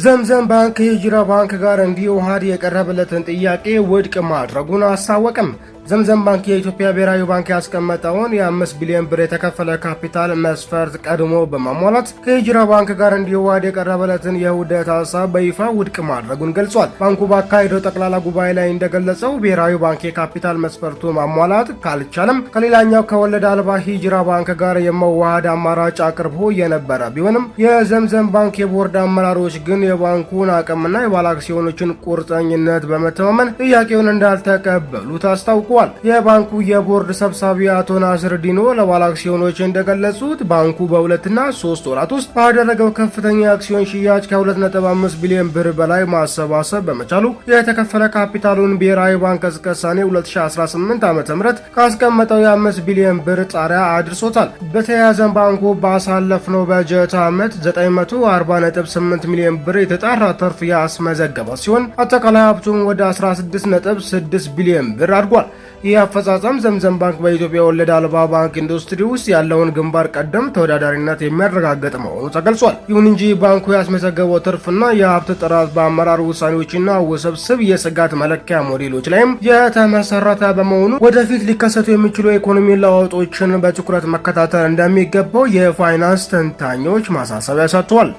ዘምዘም ባንክ ከሂጅራ ባንክ ጋር እንዲዋሃድ የቀረበለትን ጥያቄ ውድቅ ማድረጉን አስታወቀም። ዘምዘም ባንክ የኢትዮጵያ ብሔራዊ ባንክ ያስቀመጠውን የ5 ቢሊዮን ብር የተከፈለ ካፒታል መስፈርት ቀድሞ በማሟላት ከሂጅራ ባንክ ጋር እንዲዋሃድ የቀረበለትን የውህደት ሀሳብ በይፋ ውድቅ ማድረጉን ገልጿል። ባንኩ ባካሄደው ጠቅላላ ጉባኤ ላይ እንደገለጸው ብሔራዊ ባንክ የካፒታል መስፈርቱ ማሟላት ካልቻለም ከሌላኛው ከወለድ አልባ ሂጅራ ባንክ ጋር የመዋሃድ አማራጭ አቅርቦ የነበረ ቢሆንም የዘምዘም ባንክ የቦርድ አመራሮች ግን የባንኩን አቅምና የባለ አክሲዮኖችን ቁርጠኝነት በመተማመን ጥያቄውን እንዳልተቀበሉት አስታውቋል። የባንኩ የቦርድ ሰብሳቢ አቶ ናስር ዲኖ ለባለ አክሲዮኖች እንደገለጹት ባንኩ በ2 እና 3 ወራት ውስጥ ባደረገው ከፍተኛ አክሲዮን ሽያጭ ከ2.5 ቢሊዮን ብር በላይ ማሰባሰብ በመቻሉ የተከፈለ ካፒታሉን ብሔራዊ ባንክ እስከ ሰኔ 2018 ዓ.ም ካስቀመጠው የ5 ቢሊዮን ብር ጣሪያ አድርሶታል። በተያያዘም ባንኩ ባሳለፍነው በጀት ዓመት 940.8 ሚሊዮን ብር የተጣራ ትርፍ ያስመዘገበ ሲሆን አጠቃላይ ሀብቱም ወደ 16.6 ቢሊዮን ብር አድጓል። ይህ አፈጻጸም ዘምዘም ባንክ በኢትዮጵያ ወለድ አልባ ባንክ ኢንዱስትሪ ውስጥ ያለውን ግንባር ቀደም ተወዳዳሪነት የሚያረጋግጥ መሆኑ ተገልጿል። ይሁን እንጂ ባንኩ ያስመዘገበው ትርፍና የሀብት ጥራት በአመራር ውሳኔዎችና ውስብስብ የስጋት መለኪያ ሞዴሎች ላይም የተመሰረተ በመሆኑ ወደፊት ሊከሰቱ የሚችሉ የኢኮኖሚ ለውጦችን በትኩረት መከታተል እንደሚገባው የፋይናንስ ተንታኞች ማሳሰቢያ ሰጥተዋል።